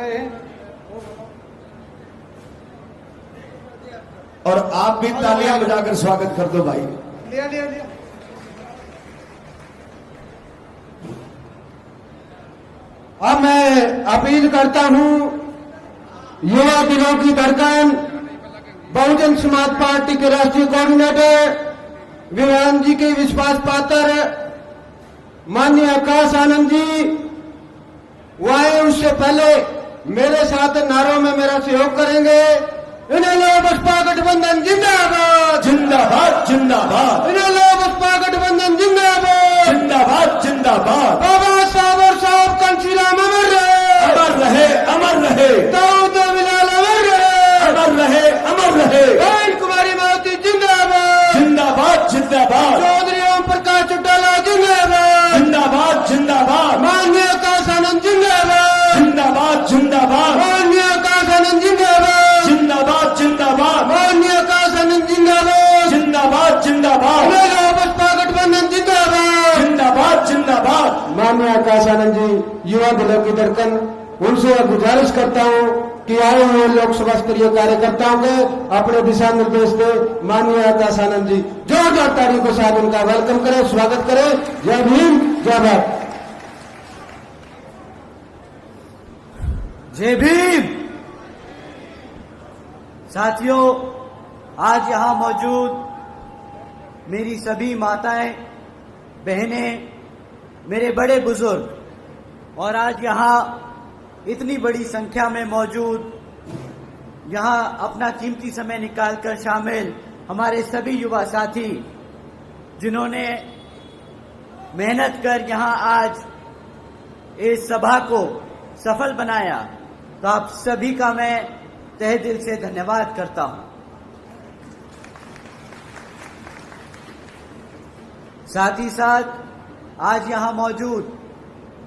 रहे हैं। और आप भी तालियां बजाकर स्वागत कर दो भाई। लिया लिया लिया। अब मैं अपील करता हूं, युवा दिनों की धड़कन बहुजन समाज पार्टी के राष्ट्रीय कोऑर्डिनेटर विवेकानंद जी के विश्वास पात्र माननीय आकाश आनंद जी वो आए, उससे पहले मेरे साथ नारों में मेरा सहयोग करेंगे। इनेलो बसपा गठबंधन जिंदाबाद जिंदाबाद जिंदाबाद। इनेलो बसपा गठबंधन जिंदाबाद जिंदाबाद जिंदाबाद। बाबा साहब और साहब कंशीराम अमर रहे, अमर रहे अमर रहे। दाऊद बिलाल अमर रहे, अमर रहे अमर रहे। बहन कुमारी मावती जिंदाबाद जिंदाबाद जिंदाबाद। चौधरी ओम प्रकाश चौटाला जिंदाबाद जिंदाबाद जिंदाबाद। माननीय आकाश आनंद जिंदाबाद जिंदाबाद जिंदाबाद। माननीय आकाश आनंद जिंदाबाद जिंदाबाद जिंदाबाद। माननीय आकाश आनंद जिंदाबाद जिंदाबाद जिंदाबाद। इनेलो बसपा गठबंधन जिंदाबाद जिंदाबाद जिंदाबाद। माननीय आकाश आनंद जी, युवा दिलों की धड़कन, उनसे गुजारिश करता हूं कि आए हुए लोकसभा स्तरीय कार्यकर्ताओं के अपने दिशा निर्देश दे। माननीय आकाश आनंद जी जोरदार तालियों के साथ उनका वेलकम करें, स्वागत करें। जय भीम जय भारत। जय भीम। साथियों, आज यहां मौजूद मेरी सभी माताएं, बहनें, मेरे बड़े बुजुर्ग और आज यहां इतनी बड़ी संख्या में मौजूद, यहां अपना कीमती समय निकालकर शामिल हमारे सभी युवा साथी जिन्होंने मेहनत कर यहां आज इस सभा को सफल बनाया, तो आप सभी का मैं तहे दिल से धन्यवाद करता हूं। साथ ही साथ आज यहां मौजूद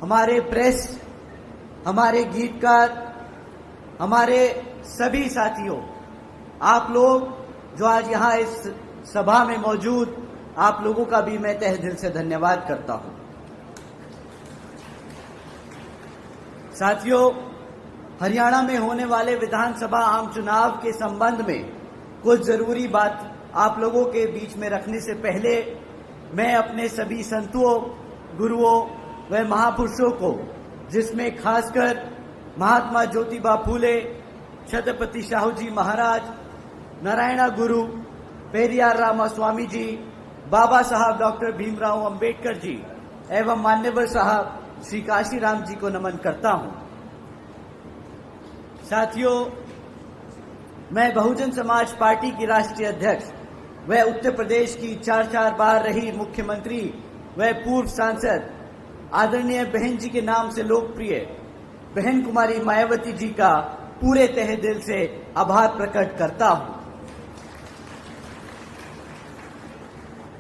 हमारे प्रेस, हमारे गीतकार, हमारे सभी साथियों, आप लोग जो आज यहां इस सभा में मौजूद, आप लोगों का भी मैं तहे दिल से धन्यवाद करता हूं। साथियों, हरियाणा में होने वाले विधानसभा आम चुनाव के संबंध में कुछ जरूरी बात आप लोगों के बीच में रखने से पहले मैं अपने सभी संतों, गुरुओं व महापुरुषों को, जिसमें खासकर महात्मा ज्योतिबा फूले, छत्रपति शाहू जी महाराज, नारायणा गुरु, पेरियार रामास्वामी जी, बाबा साहब डॉक्टर भीमराव अंबेडकर जी एवं मान्यवर साहब श्री काशीराम जी को नमन करता हूं। साथियों, मैं बहुजन समाज पार्टी की राष्ट्रीय अध्यक्ष व उत्तर प्रदेश की 4 बार रही मुख्यमंत्री व पूर्व सांसद आदरणीय बहन जी के नाम से लोकप्रिय बहन कुमारी मायावती जी का पूरे तहे दिल से आभार प्रकट करता हूं।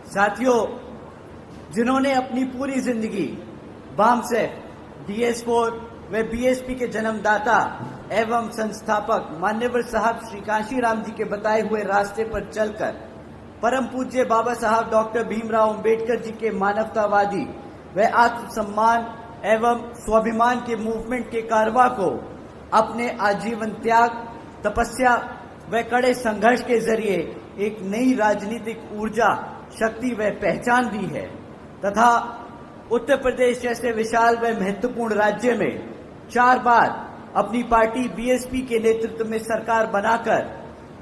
साथियों, जिन्होंने अपनी पूरी जिंदगी बामसेफ, DS4 व बीएसपी के जन्मदाता एवं संस्थापक मान्यवर साहब श्री काशीराम जी के बताए हुए रास्ते पर चलकर परम पूज्य बाबा साहब डॉक्टर भीमराव अंबेडकर जी के मानवतावादी व आत्मसम्मान एवं स्वाभिमान के मूवमेंट के कारवा को अपने आजीवन त्याग, तपस्या व कड़े संघर्ष के जरिए एक नई राजनीतिक ऊर्जा, शक्ति व पहचान दी है तथा उत्तर प्रदेश जैसे विशाल व महत्वपूर्ण राज्य में 4 बार अपनी पार्टी बीएसपी के नेतृत्व में सरकार बनाकर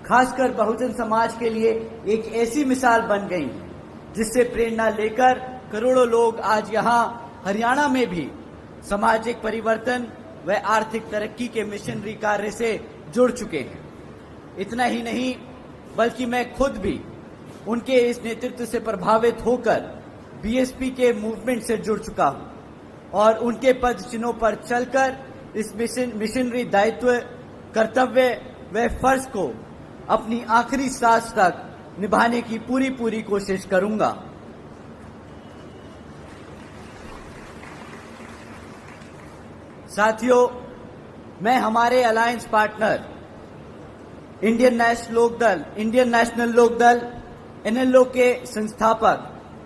खासकर बहुजन समाज के लिए एक ऐसी मिसाल बन गई जिससे प्रेरणा लेकर करोड़ों लोग आज यहां हरियाणा में भी सामाजिक परिवर्तन व आर्थिक तरक्की के मिशनरी कार्य से जुड़ चुके हैं। इतना ही नहीं, बल्कि मैं खुद भी उनके इस नेतृत्व से प्रभावित होकर बीएसपी के मूवमेंट से जुड़ चुका हूं और उनके पद चिन्हों पर चलकर इस मिशनरी दायित्व, कर्तव्य व फर्ज को अपनी आखिरी सांस तक निभाने की पूरी कोशिश करूंगा। साथियों, मैं हमारे alliance partner Indian National Lok Dal Inelo के संस्थापक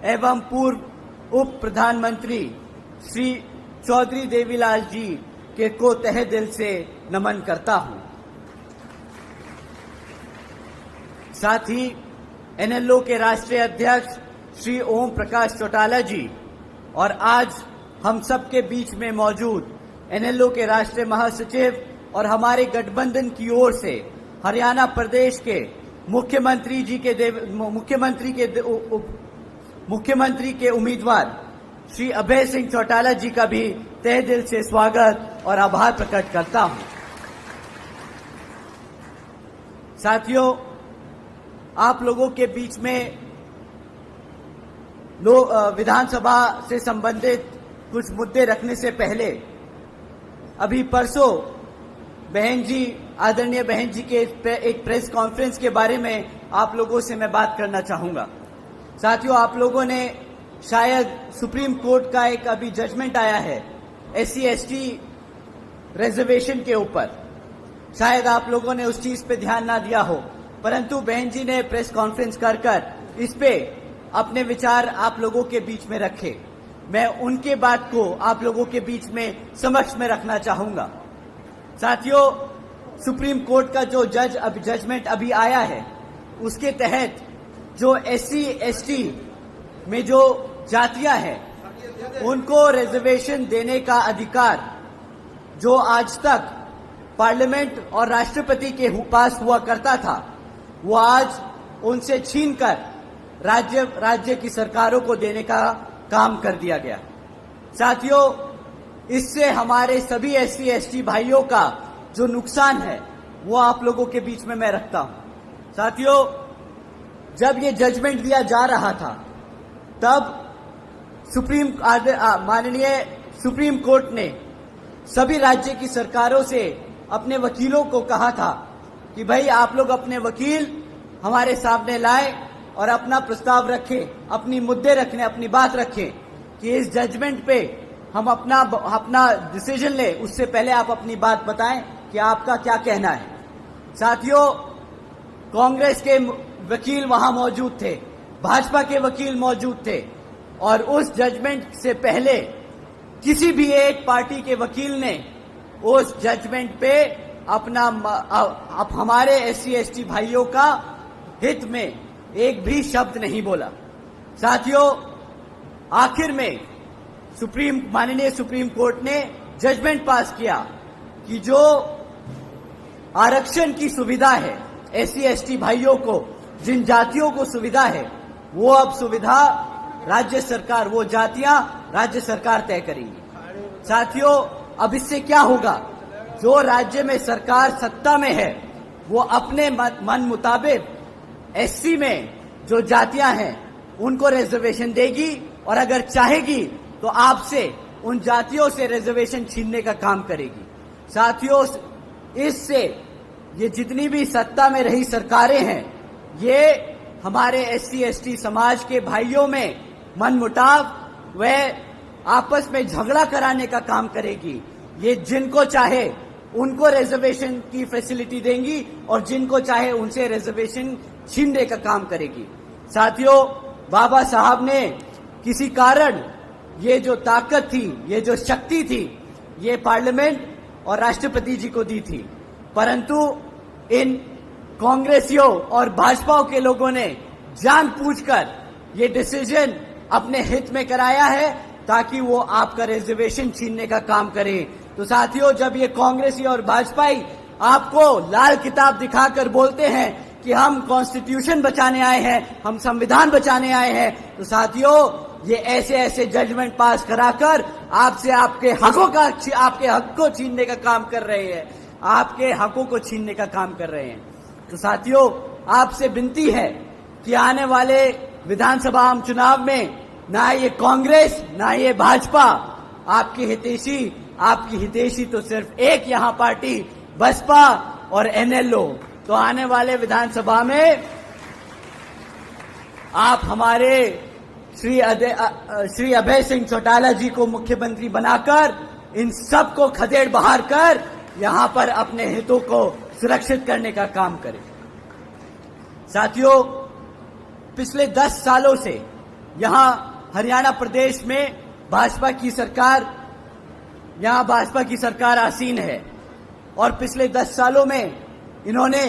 एवं पूर्व उप प्रधानमंत्री श्री चौधरी देवीलाल जी के को तहे दिल से नमन करता हूं। साथ ही एनएलओ के राष्ट्रीय अध्यक्ष श्री ओम प्रकाश चौटाला जी और आज हम सबके बीच में मौजूद एनएलओ के राष्ट्रीय महासचिव और हमारे गठबंधन की ओर से हरियाणा प्रदेश के मुख्यमंत्री के उम्मीदवार श्री अभय सिंह चौटाला जी का भी तहे दिल से स्वागत और आभार प्रकट करता हूं। साथियों, आप लोगों के बीच में विधानसभा से संबंधित कुछ मुद्दे रखने से पहले अभी परसों आदरणीय बहन जी के एक प्रेस कॉन्फ्रेंस के बारे में आप लोगों से मैं बात करना चाहूंगा। साथियों, आप लोगों ने शायद सुप्रीम कोर्ट का एक अभी जजमेंट आया है SC/ST रिजर्वेशन के ऊपर, शायद आप लोगों ने उस चीज पे ध्यान ना दिया हो, परंतु बहन जी ने प्रेस कॉन्फ्रेंस कर इस पे अपने विचार आप लोगों के बीच में रखे। मैं उनके बात को आप लोगों के बीच में समक्ष में रखना चाहूंगा। साथियों, सुप्रीम कोर्ट का जो जजमेंट अभी आया है उसके तहत जो SC/ST में जो जातियां हैं उनको रिजर्वेशन देने का अधिकार जो आज तक पार्लियामेंट और राष्ट्रपति के पास हुआ करता था, वो आज उनसे छीनकर राज्य की सरकारों को देने का काम कर दिया गया। साथियों, इससे हमारे सभी SC/ST भाइयों का जो नुकसान है वो आप लोगों के बीच में मैं रखता हूं। साथियों, जब ये जजमेंट दिया जा रहा था तब माननीय सुप्रीम कोर्ट ने सभी राज्य की सरकारों से अपने वकीलों को कहा था कि भाई आप लोग अपने वकील हमारे सामने लाएं और अपना प्रस्ताव रखें, अपनी मुद्दे रखें, अपनी बात रखें कि इस जजमेंट पे हम अपना डिसीजन ले, उससे पहले आप अपनी बात बताएं कि आपका क्या कहना है। साथियों, कांग्रेस के वकील वहां मौजूद थे, भाजपा के वकील मौजूद थे और उस जजमेंट से पहले किसी भी एक पार्टी के वकील ने उस जजमेंट पे हमारे SC/ST भाइयों का हित में एक भी शब्द नहीं बोला। साथियों, आखिर में माननीय सुप्रीम कोर्ट ने जजमेंट पास किया कि जो आरक्षण की सुविधा है SC/ST भाइयों को, जिन जातियों को सुविधा है, वो अब सुविधा वो जातियां राज्य सरकार तय करेंगी। साथियों, अब इससे क्या होगा, जो राज्य में सरकार सत्ता में है वो अपने मन मुताबिक SC में जो जातियां हैं उनको रिजर्वेशन देगी और अगर चाहेगी तो आपसे उन जातियों से रिजर्वेशन छीनने का काम करेगी। साथियों, इससे ये जितनी भी सत्ता में रही सरकारें हैं ये हमारे SC/ST समाज के भाइयों में मनमुटाव व आपस में झगड़ा कराने का काम करेगी। ये जिनको चाहे उनको रिजर्वेशन की फैसिलिटी देंगी और जिनको चाहे उनसे रिजर्वेशन छीनने का काम करेगी। साथियों, बाबा साहब ने किसी कारण ये जो ताकत थी, ये जो शक्ति थी, ये पार्लियामेंट और राष्ट्रपति जी को दी थी, परंतु इन कांग्रेसियों और भाजपा के लोगों ने जानबूझकर ये डिसीजन अपने हित में कराया है ताकि वो आपका रिजर्वेशन छीनने का काम करें। तो साथियों, जब ये कांग्रेसी और भाजपाई आपको लाल किताब दिखाकर बोलते हैं कि हम कॉन्स्टिट्यूशन बचाने आए हैं, हम संविधान बचाने आए हैं, तो साथियों ये ऐसे जजमेंट पास कराकर आपसे आपके हक को छीनने का काम कर रहे हैं, आपके हकों को छीनने का काम कर रहे हैं। तो साथियों, आपसे विनती है कि आने वाले विधानसभा आम चुनाव में ना ये कांग्रेस ना ये भाजपा आपकी हितैषी तो सिर्फ एक यहाँ पार्टी बसपा और NLO। तो आने वाले विधानसभा में आप हमारे श्री अभय सिंह चौटाला जी को मुख्यमंत्री बनाकर इन सब को खदेड़ बहार कर यहां पर अपने हितों को सुरक्षित करने का काम करें। साथियों, पिछले 10 सालों से यहां हरियाणा प्रदेश में भाजपा की सरकार यहां भाजपा की सरकार आसीन है और पिछले 10 सालों में इन्होंने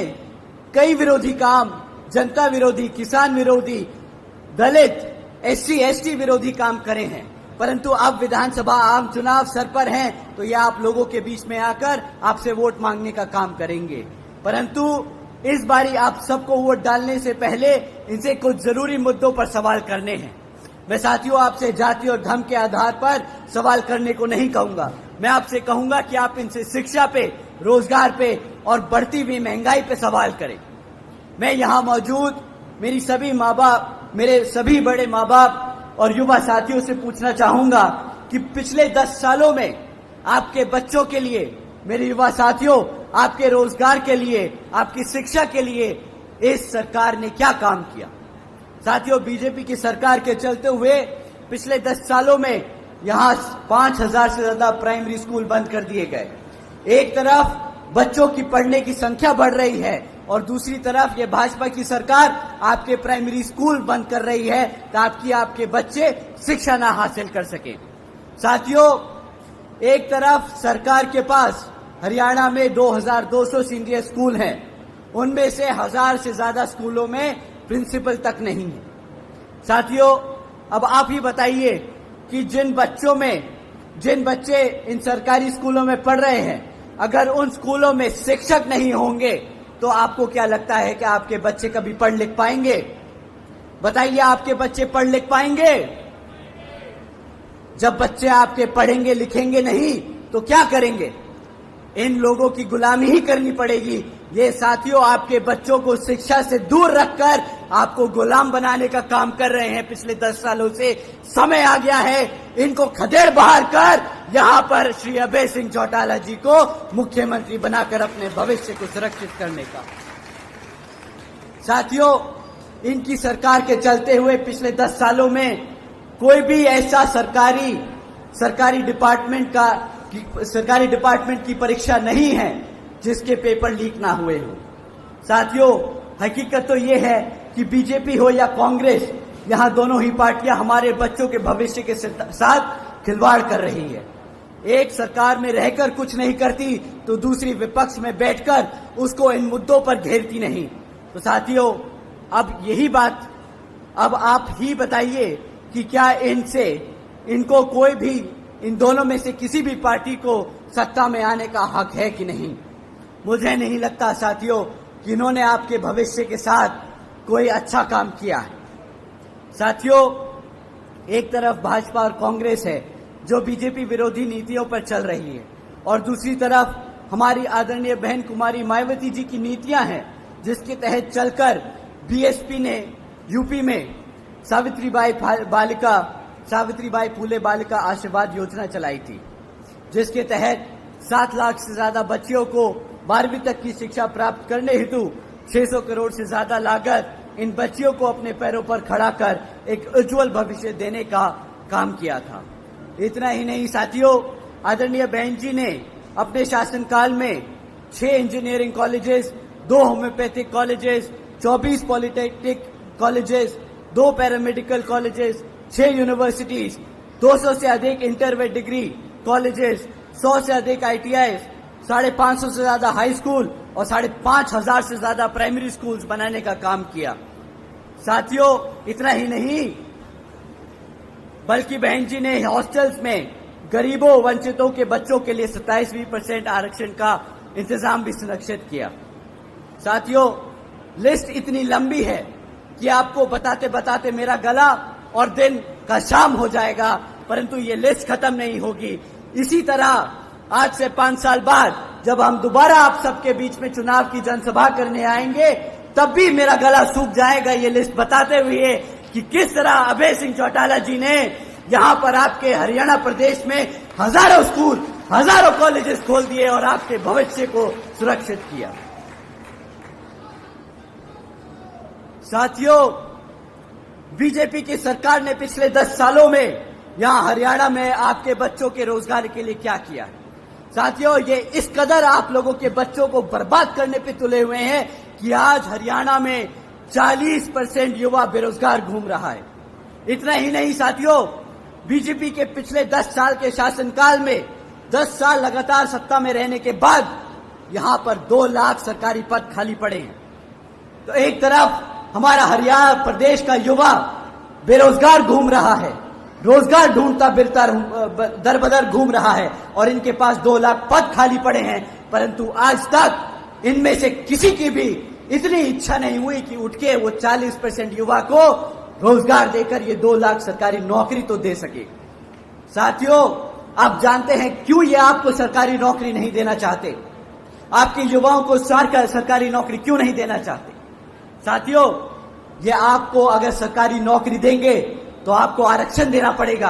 कई विरोधी काम, जनता विरोधी, किसान विरोधी, दलित, SC ST विरोधी काम करे हैं। परंतु अब विधानसभा आम चुनाव सर पर हैं तो ये आप लोगों के बीच में आकर आपसे वोट मांगने का काम करेंगे। परंतु इस बारी आप सबको वोट डालने से पहले इनसे कुछ जरूरी मुद्दों पर सवाल करने हैं। मैं साथियों आपसे जाति और धर्म के आधार पर सवाल करने को नहीं कहूंगा। मैं आपसे कहूंगा कि आप इनसे शिक्षा पे, रोजगार पे और बढ़ती हुई महंगाई पे सवाल करें। मैं यहां मौजूद मेरी सभी माँ बाप, मेरे सभी बड़े माँ बाप और युवा साथियों से पूछना चाहूंगा कि पिछले 10 सालों में आपके बच्चों के लिए, मेरे युवा साथियों, आपके रोजगार के लिए, आपकी शिक्षा के लिए इस सरकार ने क्या काम किया। साथियों, बीजेपी की सरकार के चलते हुए पिछले 10 सालों में यहां 5000 से ज्यादा प्राइमरी स्कूल बंद कर दिए गए। एक तरफ बच्चों की पढ़ने की संख्या बढ़ रही है और दूसरी तरफ ये भाजपा की सरकार आपके प्राइमरी स्कूल बंद कर रही है ताकि आपके बच्चे शिक्षा ना हासिल कर सके। साथियों, एक तरफ सरकार के पास हरियाणा में 2200 सीनियर स्कूल हैं, उनमें से 1000 से ज्यादा स्कूलों में प्रिंसिपल तक नहीं है। साथियों, अब आप ही बताइए कि जिन बच्चे इन सरकारी स्कूलों में पढ़ रहे हैं, अगर उन स्कूलों में शिक्षक नहीं होंगे तो आपको क्या लगता है कि आपके बच्चे कभी पढ़ लिख पाएंगे? बताइए, आपके बच्चे पढ़ लिख पाएंगे? जब बच्चे आपके पढ़ेंगे लिखेंगे नहीं तो क्या करेंगे? इन लोगों की गुलामी ही करनी पड़ेगी। ये साथियों आपके बच्चों को शिक्षा से दूर रखकर आपको गुलाम बनाने का काम कर रहे हैं पिछले 10 सालों से। समय आ गया है इनको खदेड़ बाहर कर यहां पर श्री अभय सिंह चौटाला जी को मुख्यमंत्री बनाकर अपने भविष्य को सुरक्षित करने का। साथियों, इनकी सरकार के चलते हुए पिछले 10 सालों में कोई भी ऐसा सरकारी डिपार्टमेंट की परीक्षा नहीं है जिसके पेपर लीक ना हुए हो। साथियों, हकीकत तो ये है कि बीजेपी हो या कांग्रेस, यहां दोनों ही पार्टियां हमारे बच्चों के भविष्य के साथ खिलवाड़ कर रही है। एक सरकार में रहकर कुछ नहीं करती तो दूसरी विपक्ष में बैठकर उसको इन मुद्दों पर घेरती नहीं। तो साथियों, अब यही बात, अब आप ही बताइए कि क्या इनको कोई भी, इन दोनों में से किसी भी पार्टी को सत्ता में आने का हक है कि नहीं? मुझे नहीं लगता साथियों कि इन्होंने आपके भविष्य के साथ कोई अच्छा काम किया है। साथियों, एक तरफ भाजपा और कांग्रेस है जो बीजेपी विरोधी नीतियों पर चल रही है और दूसरी तरफ हमारी आदरणीय बहन कुमारी मायावती जी की नीतियां हैं जिसके तहत चलकर बीएसपी ने यूपी में सावित्रीबाई फूले बालिका आशीर्वाद योजना चलाई थी, जिसके तहत 7 लाख से ज्यादा बच्चियों को 12वीं तक की शिक्षा प्राप्त करने हेतु 600 करोड़ से ज्यादा लागत इन बच्चियों को अपने पैरों पर खड़ा कर एक उज्जवल भविष्य देने का काम किया था। इतना ही नहीं साथियों, आदरणीय बहन जी ने अपने शासनकाल में 6 engineering colleges, 2 homeopathic colleges, 24 polytechnic colleges, 2 paramedical colleges, 6 universities, 200 से अधिक इंटरमीडिएट डिग्री कॉलेजेस, 100 से अधिक ITI, 550 से ज्यादा हाई स्कूल और 5,500 से ज्यादा प्राइमरी स्कूल्स बनाने का काम किया। साथियों, इतना ही नहीं बल्कि बहन जी ने हॉस्टल्स में गरीबों, वंचितों के बच्चों के लिए 27% आरक्षण का इंतजाम भी सुनिश्चित किया। साथियों, लिस्ट इतनी लंबी है कि आपको बताते बताते मेरा गला और दिन का शाम हो जाएगा, परंतु ये लिस्ट खत्म नहीं होगी। इसी तरह आज से 5 साल बाद जब हम दोबारा आप सबके बीच में चुनाव की जनसभा करने आएंगे तब भी मेरा गला सूख जाएगा ये लिस्ट बताते हुए कि किस तरह अभय सिंह चौटाला जी ने यहां पर आपके हरियाणा प्रदेश में हजारों स्कूल, हजारों कॉलेजेस खोल दिए और आपके भविष्य को सुरक्षित किया। साथियों, बीजेपी की सरकार ने पिछले 10 सालों में यहां हरियाणा में आपके बच्चों के रोजगार के लिए क्या किया? साथियों, ये इस कदर आप लोगों के बच्चों को बर्बाद करने पे तुले हुए हैं कि आज हरियाणा में 40% युवा बेरोजगार घूम रहा है। इतना ही नहीं साथियों, बीजेपी के पिछले 10 साल के शासनकाल में 10 साल लगातार सत्ता में रहने के बाद यहां पर 2 लाख सरकारी पद खाली पड़े हैं। तो एक तरफ हमारा हरियाणा प्रदेश का युवा बेरोजगार घूम रहा है, रोजगार ढूंढता फिरता दर बदर घूम रहा है और इनके पास 2 लाख पद खाली पड़े हैं, परंतु आज तक इनमें से किसी की भी इतनी इच्छा नहीं हुई कि उठ के वो 40% युवा को रोजगार देकर ये 2 लाख सरकारी नौकरी तो दे सके। साथियों, आप जानते हैं क्यों ये आपको सरकारी नौकरी नहीं देना चाहते, आपके युवाओं को सरकारी नौकरी क्यों नहीं देना चाहते। साथियों, ये आपको अगर सरकारी नौकरी देंगे तो आपको आरक्षण देना पड़ेगा,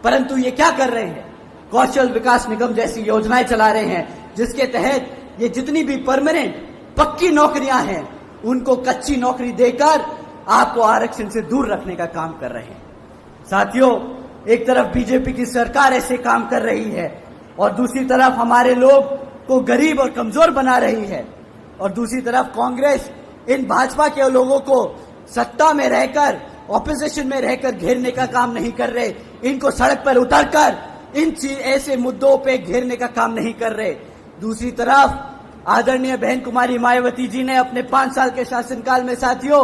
परंतु ये क्या कर रहे हैं, कौशल विकास निगम जैसी योजनाएं चला रहे हैं जिसके तहत ये जितनी भी परमानेंट पक्की नौकरियां हैं उनको कच्ची नौकरी देकर आपको आरक्षण से दूर रखने का काम कर रहे हैं। साथियों, एक तरफ बीजेपी की सरकार ऐसे काम कर रही है और दूसरी तरफ हमारे लोग को गरीब और कमजोर बना रही है, और दूसरी तरफ कांग्रेस इन भाजपा के लोगों को सत्ता में रहकर ऑपोजिशन में रहकर घेरने का काम नहीं कर रहे, इनको सड़क पर उतरकर इन ऐसे मुद्दों पे घेरने का काम नहीं कर रहे। दूसरी तरफ आदरणीय बहन कुमारी मायावती जी ने अपने 5 साल के शासनकाल में, साथियों,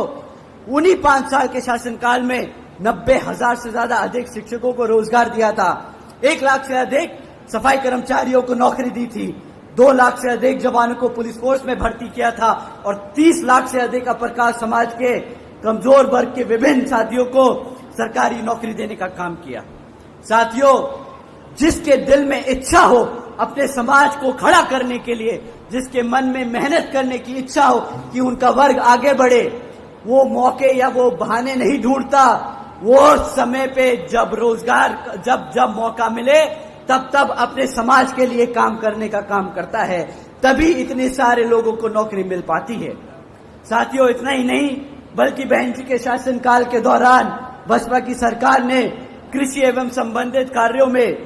उन्हीं 5 साल के शासनकाल में 90,000 से ज्यादा अधिक शिक्षकों को रोजगार दिया था, 1 लाख से अधिक सफाई कर्मचारियों को नौकरी दी थी, 2 लाख से अधिक जवानों को पुलिस फोर्स में भर्ती किया था और 30 लाख से अधिक अपर कास्ट समाज के कमजोर वर्ग के विभिन्न साथियों को सरकारी नौकरी देने का काम किया। साथियों, जिसके दिल में इच्छा हो अपने समाज को खड़ा करने के लिए, जिसके मन में मेहनत करने की इच्छा हो कि उनका वर्ग आगे बढ़े, वो मौके या वो बहाने नहीं ढूंढता, वो समय पे जब मौका मिले तब अपने समाज के लिए काम करने का काम करता है, तभी इतने सारे लोगों को नौकरी मिल पाती है। साथियों, इतना ही नहीं बल्कि बहन जी के शासनकाल के दौरान बसपा की सरकार ने कृषि एवं संबंधित कार्यों में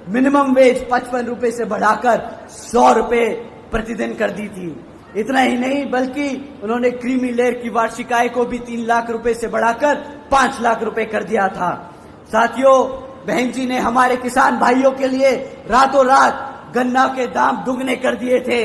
मिनिमम वेज 55 रुपए से बढ़ाकर 100 रुपए प्रतिदिन कर दी थी। इतना ही नहीं बल्कि उन्होंने क्रीमी लेयर की वार्षिक आय को भी 3 लाख रुपए से बढ़ाकर 5 लाख रुपए कर दिया था। साथियों, बहन जी ने हमारे किसान भाइयों के लिए रातों रात गन्ना के दाम दुगने कर दिए थे।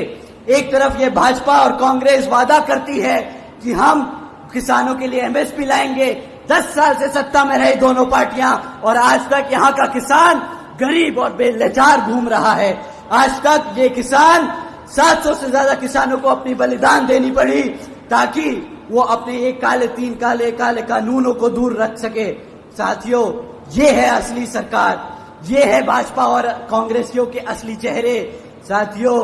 एक तरफ ये भाजपा और कांग्रेस वादा करती है कि हम किसानों के लिए एमएसपी लाएंगे, 10 साल से सत्ता में रहे दोनों पार्टियां और आज तक यहाँ का किसान गरीब और बेलाचार घूम रहा है। आज तक ये किसान 700 से ज्यादा किसानों को अपनी बलिदान देनी पड़ी ताकि वो अपने एक काले 3 काले कानूनों को दूर रख सके। साथियों, ये है असली सरकार, ये है भाजपा और कांग्रेसियों के असली चेहरे। साथियों,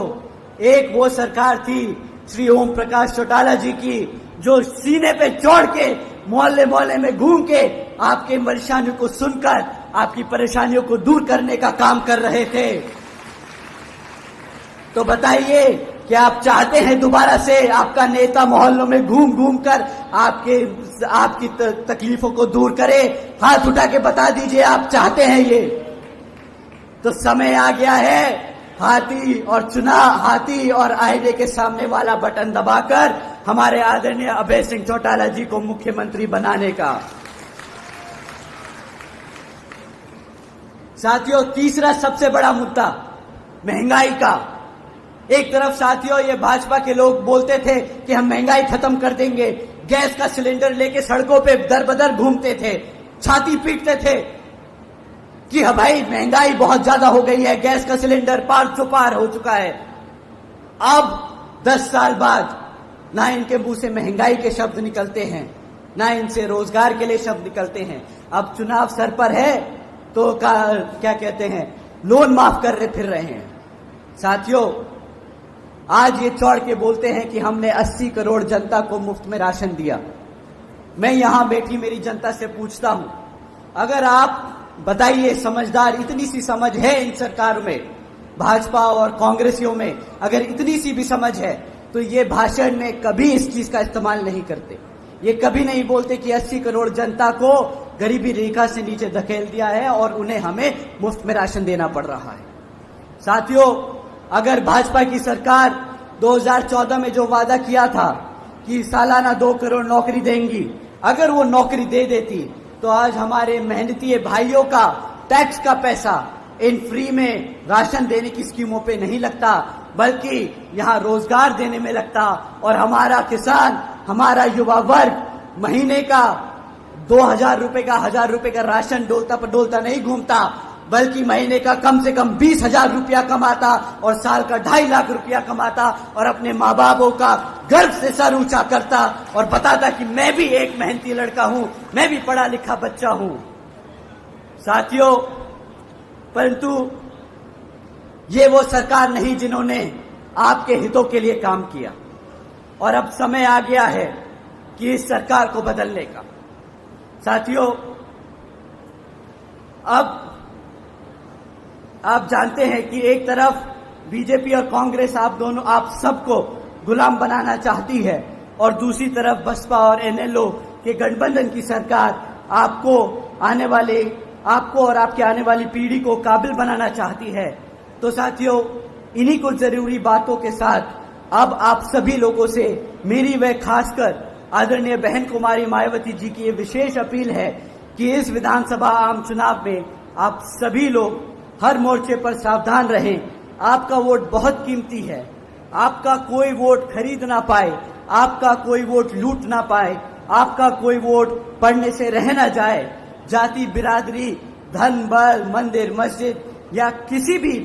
एक वो सरकार थी श्री ओम प्रकाश चौटाला जी की, जो सीने पे चढ़ के मोहल्ले मोहल्ले में घूम के आपके परेशानियों को सुनकर आपकी परेशानियों को दूर करने का काम कर रहे थे। तो बताइए कि आप चाहते हैं दोबारा से आपका नेता मोहल्लों में घूम घूम कर आपकी तकलीफों को दूर करे? हाथ उठा के बता दीजिए, आप चाहते हैं ये? तो समय आ गया है हाथी और आईने के सामने वाला बटन दबाकर हमारे आदरणीय अभय सिंह चौटाला जी को मुख्यमंत्री बनाने का। साथियों, तीसरा सबसे बड़ा मुद्दा महंगाई का। एक तरफ साथियों ये भाजपा के लोग बोलते थे कि हम महंगाई खत्म कर देंगे, गैस का सिलेंडर लेके सड़कों पे दर बदर घूमते थे, छाती पीटते थे कि हाँ भाई महंगाई बहुत ज्यादा हो गई है, गैस का सिलेंडर पार हो चुका है। अब 10 साल बाद ना इनके मुंह से महंगाई के शब्द निकलते हैं, ना इनसे रोजगार के लिए शब्द निकलते हैं। अब चुनाव सर पर है तो क्या कहते हैं, लोन माफ कर फिर रहे हैं। साथियों, आज ये चौड़ के बोलते हैं कि हमने 80 करोड़ जनता को मुफ्त में राशन दिया। मैं यहां बैठी मेरी जनता से पूछता हूं, अगर आप बताइए, समझदार इतनी सी समझ है इन सरकार में, भाजपा और कांग्रेसियों में अगर इतनी सी भी समझ है तो ये भाषण में कभी इस चीज का इस्तेमाल नहीं करते। ये कभी नहीं बोलते कि 80 करोड़ जनता को गरीबी रेखा से नीचे धकेल दिया है और उन्हें हमें मुफ्त में राशन देना पड़ रहा है। साथियों, अगर भाजपा की सरकार 2014 में जो वादा किया था कि सालाना 2 करोड़ नौकरी देंगी, अगर वो नौकरी दे देती तो आज हमारे मेहनती भाइयों का टैक्स का पैसा इन फ्री में राशन देने की स्कीमों पे नहीं लगता, बल्कि यहाँ रोजगार देने में लगता। और हमारा किसान, हमारा युवा वर्ग महीने का 2000 रुपए का 1000 रुपए का राशन डोलता पडोलता नहीं घूमता, बल्कि महीने का कम से कम 20,000 रुपया कमाता और साल का 2.5 लाख रुपया कमाता और अपने माँ बापों का गर्व से सर ऊंचा करता और बताता कि मैं भी एक मेहनती लड़का हूं, मैं भी पढ़ा लिखा बच्चा हूं। साथियों, परंतु ये वो सरकार नहीं जिन्होंने आपके हितों के लिए काम किया, और अब समय आ गया है कि इस सरकार को बदलने का। साथियों, अब आप जानते हैं कि एक तरफ बीजेपी और कांग्रेस आप सबको गुलाम बनाना चाहती है, और दूसरी तरफ बसपा और एनएलओ के गठबंधन की सरकार आपको और आपके आने वाली पीढ़ी को काबिल बनाना चाहती है। तो साथियों, इन्हीं कुछ जरूरी बातों के साथ अब आप सभी लोगों से मेरी व खासकर आदरणीय बहन कुमारी मायावती जी की ये विशेष अपील है कि इस विधानसभा आम चुनाव में आप सभी लोग हर मोर्चे पर सावधान रहें। आपका वोट बहुत कीमती है, आपका कोई वोट खरीद ना पाए, आपका कोई वोट लूट ना पाए, आपका कोई वोट पड़ने से रह ना जाए। जाति, बिरादरी, धन, बल, मंदिर, मस्जिद या किसी भी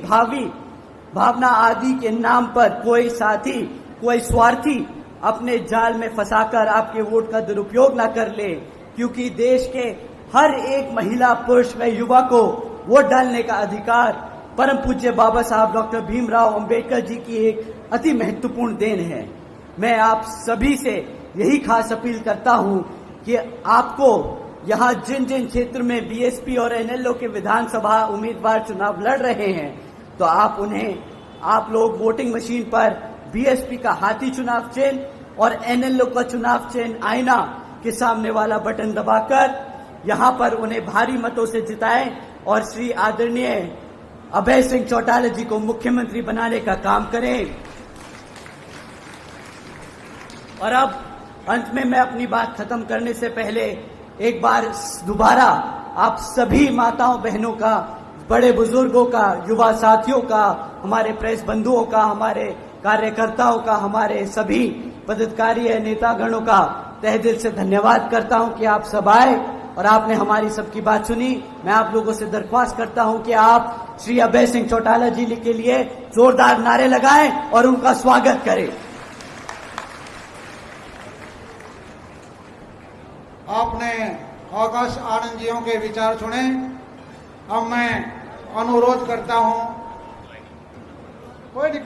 भावना आदि के नाम पर कोई साथी, कोई स्वार्थी अपने जाल में फंसाकर आपके वोट का दुरुपयोग ना कर ले, क्योंकि देश के हर एक महिला, पुरुष व युवा को वोट डालने का अधिकार परम पूज्य बाबा साहब डॉक्टर भीमराव अंबेडकर जी की एक अति महत्वपूर्ण देन है। मैं आप सभी से यही खास अपील करता हूं कि आपको यहाँ जिन जिन क्षेत्र में बीएसपी और एनएलओ के विधानसभा उम्मीदवार चुनाव लड़ रहे हैं, तो आप लोग वोटिंग मशीन पर बीएसपी का हाथी चुनाव चिन्ह और एनएलओ का चुनाव चिन्ह आईना के सामने वाला बटन दबाकर यहाँ पर उन्हें भारी मतों से जिताएं और श्री आदरणीय अभय सिंह चौटाला जी को मुख्यमंत्री बनाने का काम करें। और अब अंत में मैं अपनी बात खत्म करने से पहले एक बार दोबारा आप सभी माताओं बहनों का, बड़े बुजुर्गों का, युवा साथियों का, हमारे प्रेस बंधुओं का, हमारे कार्यकर्ताओं का, हमारे सभी पदाधिकारी नेतागणों का तहे दिल से धन्यवाद करता हूं कि आप सब आए और आपने हमारी सबकी बात सुनी। मैं आप लोगों से दरख्वास्त करता हूं कि आप श्री अभय सिंह चौटाला जी के लिए जोरदार नारे लगाएं और उनका स्वागत करें। आपने आकाश आनंद जियों के विचार सुने। अब मैं अनुरोध करता हूं, कोई नहीं